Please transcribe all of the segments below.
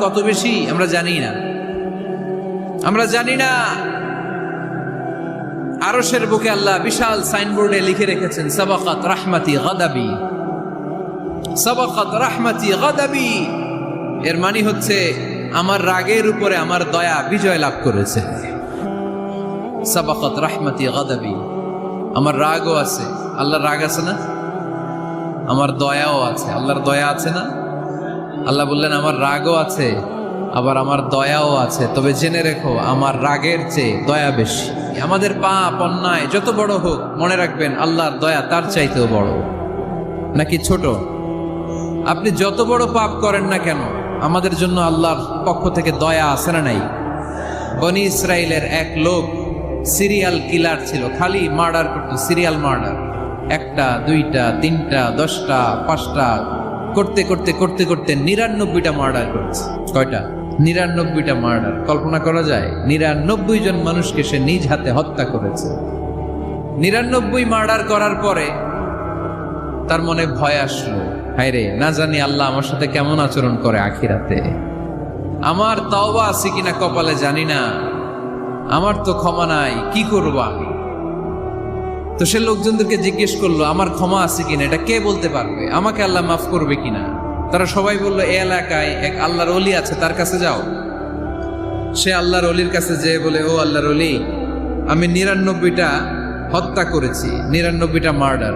কত বেশি আমরা জানি না, আমরা জানি না। আরশের বুকে আল্লাহ বিশাল সাইনবোর্ডে লিখে রেখেছেন সাবাকাত রাহমাতি গাদাবি, সাবাকাত রাহমাতি গাদাবি। এর মানে হচ্ছে আমার রাগের উপরে আমার দয়া বিজয় লাভ করেছে। সাবাকাত রাহমাতি গাদাবি, আমার রাগও আছে, আল্লাহর রাগ আছে না, আমার দয়াও আছে, আল্লাহর দয়া আছে না। আল্লাহ বললেন আমার রাগও আছে আবার আমার দয়াও আছে, তবে জেনে রেখো আমার রাগের চেয়ে দয়া বেশি। আমাদের পাপ অন্যায় যত বড় হোক, মনে রাখবেন আল্লাহর দয়া তার চাইতেও বড়। নাকি ছোট? আপনি যত বড় পাপ করেন না কেন, আমাদের জন্য আল্লাহর পক্ষ থেকে দয়া আছে না নাই? বনি ইসরাইলের এক লোক সিরিয়াল কিলার ছিল, খালি মার্ডার করতো, সিরিয়াল মার্ডার। একটা, দুইটা, তিনটা, 10টা, 5টা করতে করতে করতে করতে 99টা মার্ডার করেছে। কয়টা? 99টা মার্ডার। কল্পনা করা যায়? 99 জন মানুষকে সে নিজ হাতে হত্যা করেছে। 99 মার্ডার করার পরে তার মনে ভয় আসলো, হায়রে না জানি আল্লাহ আমার সাথে কেমন আচরণ করে আখিরাতে, আমার তাওবা আছে কিনা কপালে জানি না, আমার তো ক্ষমা নাই, কি করবো আমি? তো সে লোকজনদেরকে জিজ্ঞেস করলো আমার ক্ষমা আছে কিনা, এটা কে বলতে পারবে, আমাকে আল্লাহ মাফ করবে কিনা? তারা সবাই বললো এই এলাকায় এক আল্লাহর ওলি আছে, তার কাছে যাও। সে আল্লাহর ওলির কাছে যেয়ে বলে, ও আল্লাহর ওলি, আমি 99টা হত্যা করেছি, 99টা মার্ডার,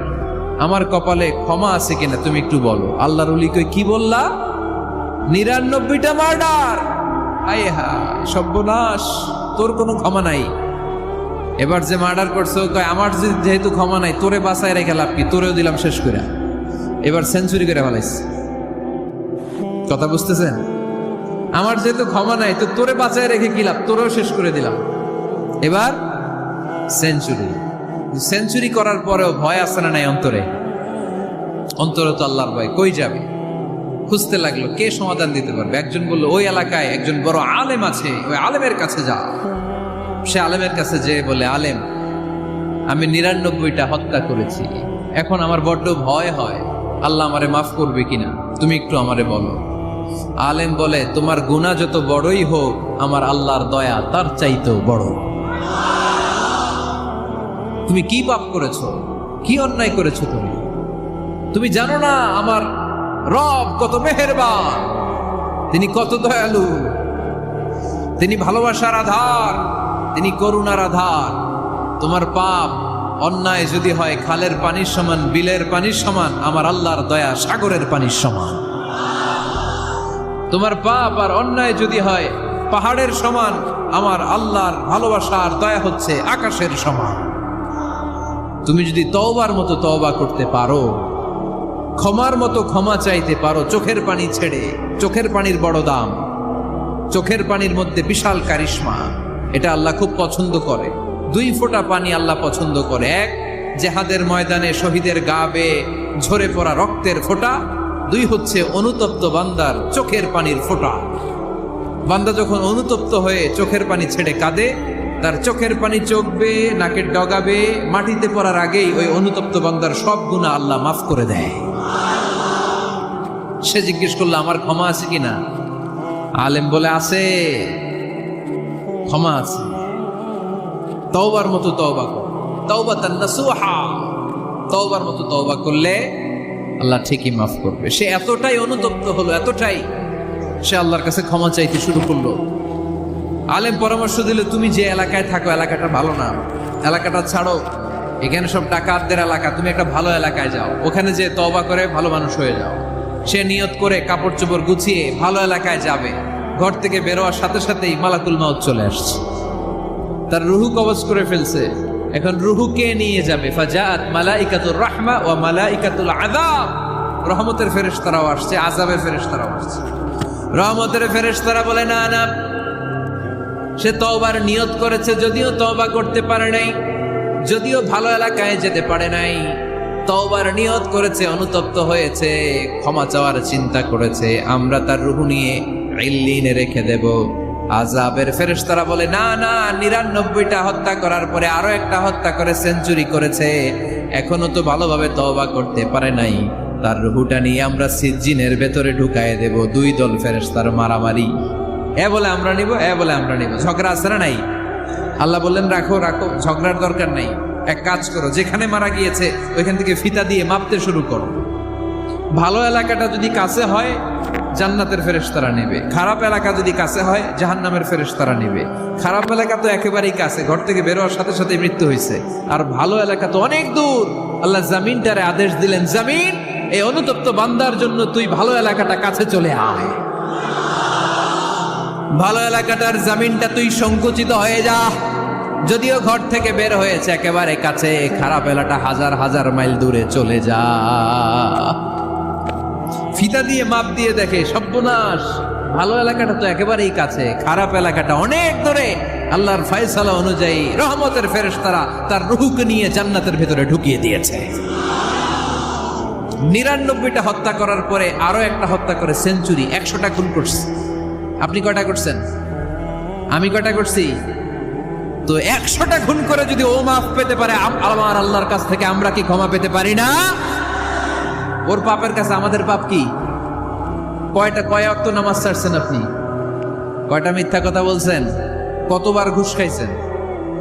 আমার কপালে ক্ষমা আছে কিনা তুমি একটু বলো। আল্লাহর ওলি কই, কি বললা? 99টা মার্ডার? আয় হায় সর্বনাশ, তোর কোনো ক্ষমা নাই। এবার যে মার্ডার করছো কয় আমার যেহেতু ক্ষমা নাই, তোরে বাঁচায় রেখে লাভ কি, তোরেও দিলাম শেষ করে। এবার সেঞ্চুরি করে ফেলাইছে। কথা বুঝতেছেন? আমার যেহেতু ক্ষমা নাই, তো তোরে বাঁচায় রেখে কি লাভ, তোরেও শেষ করে দিলাম। এবার সেঞ্চুরি। সেঞ্চুরি করার পরেও ভয় আসে না নাই অন্তরে? অন্তরে তো আল্লাহর ভয়, কই যাবে? খুঁজতে লাগলো কে সমাধান দিতে পারবে। একজন বললো ওই এলাকায় একজন বড় আলেম আছে, ওই আলেমের কাছে যা। সে আলেমের কাছে যেয়ে বলে, আলেম আমি 99টা হত্যা করেছি, এখন আমার বড্ড ভয় হয়, আল্লাহ আমারে মাফ করবে কিনা, তুমি একটু আমারে বলো। আলেম বলে, তোমার গুনাহ যত বড়ই হোক, আমার আল্লাহর দয়া তার চাইতেও বড়। তুমি কি পাপ করেছো, কি অন্যায় করেছো? তুমি জানো না আমার রব কত মেহেরবান, তিনি কত দয়ালু, তিনি ভালোবাসার আধার, তিনি করুণার আধার। তোমার পাপ অন্যায় যদি হয় খালের পানির সমান, বিলের পানির সমান, আমার আল্লাহর দয়া সাগরের পানির সমান। তোমার পাপ আর অন্যায় যদি হয় পাহাড়ের সমান, আমার আল্লাহর ভালোবাসার দয়া হচ্ছে আকাশের সমান। তুমি যদি তওবার মতো তওবা করতে পারো, ক্ষমার মতো ক্ষমা চাইতে পারো, চোখের পানি ছেড়ে, চোখের পানির বড় দাম, চোখের পানির মধ্যে বিশাল কারিশমা, এটা আল্লাহ খুব পছন্দ করে। 2 ফোঁটা পানি আল্লাহ পছন্দ করে। এক, জেহাদের ময়দানে শহীদের গা বেয়ে ঝরে পড়া রক্তের ফোঁটা। 2 হচ্ছে অনুতপ্ত বান্দার চোখের পানির ফোঁটা। বান্দা যখন অনুতপ্ত হয়ে চোখের পানি ছেড়ে কাঁদে, তার চোখের পানি চোখ বেয়ে নাকের ডগা বেয়ে মাটিতে পড়ার আগেই ওই অনুতপ্ত বান্দার সব গুনাহ আল্লাহ মাফ করে দেয়। সে জিজ্ঞেস করলো আমার ক্ষমা আছে কিনা? আলেম বলে আছে, ক্ষমা আছে। তওবার মতো তওবা কর, তাওবাতান নাসুহা, তওবার মতো তওবা করলে আল্লাহ ঠিকই মাফ করবে। সে এতটাই অনুতপ্ত হলো, এতটাই, সে আল্লাহর কাছে ক্ষমা চাইতে শুরু করলো। আলেম পরামর্শ দিল, তুমি যে এলাকায় থাকো এলাকাটা ভালো না, এলাকাটা ছাড়ো, এখানে সব ডাকাতদের এলাকা, তুমি একটা ভালো এলাকায় যাও, ওখানে যে তওবা করে ভালো মানুষ হয়ে যাও। সে নিয়ত করে কাপড় চোপড় গুছিয়ে ভালো এলাকায় যাবে। ঘর থেকে বেরোয়ার সাথে সাথেই মালাকুল মাউত চলে আসছে, তার রুহু কবজ করে ফেলছে। এখন রুহু কে নিয়ে যাবে? ফাজাআত মালাইকাতুর রাহমা ওয়া মালাইকাতুল আযাব। রহমতের ফেরেশতারাও আসছে, আযাবের ফেরেশতারাও আসছে। রহমতের ফেরেশতারা বলে না না, সে তওবার নিয়ত করেছে, যদিও তওবা করতে পারে নাই, যদিও ভালো এলাকায় যেতে পারে নাই, তওবার নিয়ত করেছে, অনুতপ্ত হয়েছে, ক্ষমা চাওয়ার চিন্তা করেছে, আমরা তার রূহ নিয়ে ইল্লিনে রেখে দেব। আযাবের ফেরেশতারা বলে না না, 99টা হত্যা করার পরে আরো একটা হত্যা করে সেঞ্চুরি করেছে, এখনো তো ভালোভাবে তওবা করতে পারে নাই, তার রুহুটা নিয়ে আমরা সিজ্জিনের ভেতরে ঢুকায় দেব। দুই দল ফেরেশতার মারামারি, এ বলে আমরা নিব, এ বলে আমরা নিব। ঝগড়া আছে না নাই? আল্লাহ বললেন রাখো রাখো, ঝগড়ার দরকার নাই। এক কাজ করো, যেখানে মারা গিয়েছে ওইখান থেকে ফিতা দিয়ে মাপতে শুরু করো। ভালো এলাকাটা যদি কাছে হয় জান্নাতের ফেরেশতারা নেবে, খারাপ এলাকা যদি কাছে হয় জাহান্নামের ফেরেশতারা নেবে। খারাপ এলাকা তো একেবারেই কাছে, ঘর থেকে বের হওয়ার সাথে সাথে মৃত্যু হয়েছে। আর ভালো এলাকা তো অনেক দূর। আল্লাহ জামিনটারে আদেশ দিলেন, জামিন এই অনুতপ্ত বান্দার জন্য তুই ভালো এলাকাটা কাছে চলে আয়। ভালো এলাকাটার জামিনটা তুই সংকুচিত হয়ে যা। যদিও ঘর থেকে বের হয়েছে একেবারে কাছে, খারাপ এলাকা হাজার হাজার মাইল দূরে চলে যা। ফিতা দিয়ে মাপ দিয়ে দেখে সর্বনাশ, ভালো এলাকাটা তো একেবারেই কাছে, খারাপ এলাকাটা অনেক দূরে। আল্লাহর ফয়সালা অনুযায়ী রহমতের ফেরেশতারা তার রূহকে নিয়ে জান্নাতের ভেতরে ঢুকিয়ে দিয়েছে। 99টা হত্যা করার পরে আরো একটা হত্যা করে সেঞ্চুরি, 100টা খুন করছে। আপনি কয়টা করছেন? আমি কয়টা করছি? তো 100টা খুন করে যদি ও মাফ পেতে পারে আমার আল্লাহর কাছ থেকে, আমরা কি ক্ষমা পেতে পারি না? ওর পাপের কাছে আমাদের পাপ কি? কয় ওয়াক্ত নামাজ ছাড়ছেন আপনি? কয়টা মিথ্যা কথা বলছেন? কতবার ঘুষ খাইছেন?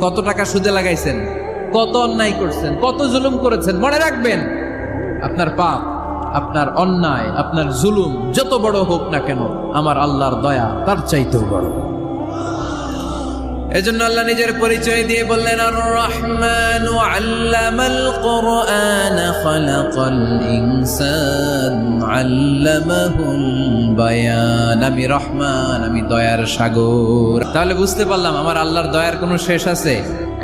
কত টাকা সুদে লাগাইছেন? কত অন্যায় করছেন? কত জুলুম করেছেন? মনে রাখবেন, আপনার পাপ, আপনার অন্যায়, আপনার জুলুম যত বড় হোক না কেন, আমার আল্লাহর দয়া তার চাইতেও বড়। এজন্য আল্লাহ নিজের পরিচয় দিয়ে বললেন, আর রহমানু আল্লামাল কুরআন খালাকাল ইনসান আল্লামাহুল বায়ান। আমি রহমান, আমি দয়ার সাগর। তাহলে বুঝতে পারলাম আমার আল্লাহর দয়ার কোনো শেষ আছে?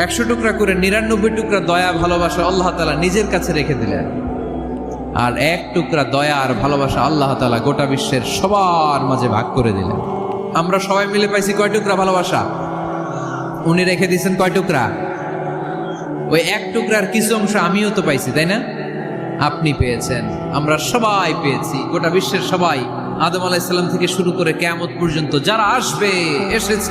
100 টুকরা করে 99 টুকরা দয়া ভালোবাসা আল্লাহ তাআলা নিজের কাছে রেখে দিলেন, আর 1 টুকরা দয়া আর ভালোবাসা আল্লাহ তাআলা গোটা বিশ্বের সবার মাঝে ভাগ করে দিলেন। আমরা সবাই মিলে পাইছি কয় টুকরা ভালোবাসা? উনি রেখে দিয়েছেন কয় টুকরা? ওই 1 টুকরার কিছু অংশ আমিও তো পাইছি, তাই না? আপনি পেয়েছেন, আমরা সবাই পেয়েছি, গোটা বিশ্বের সবাই। আদম আলাইহিস সালাম থেকে শুরু করে কিয়ামত পর্যন্ত যারা আসবে এসেছিল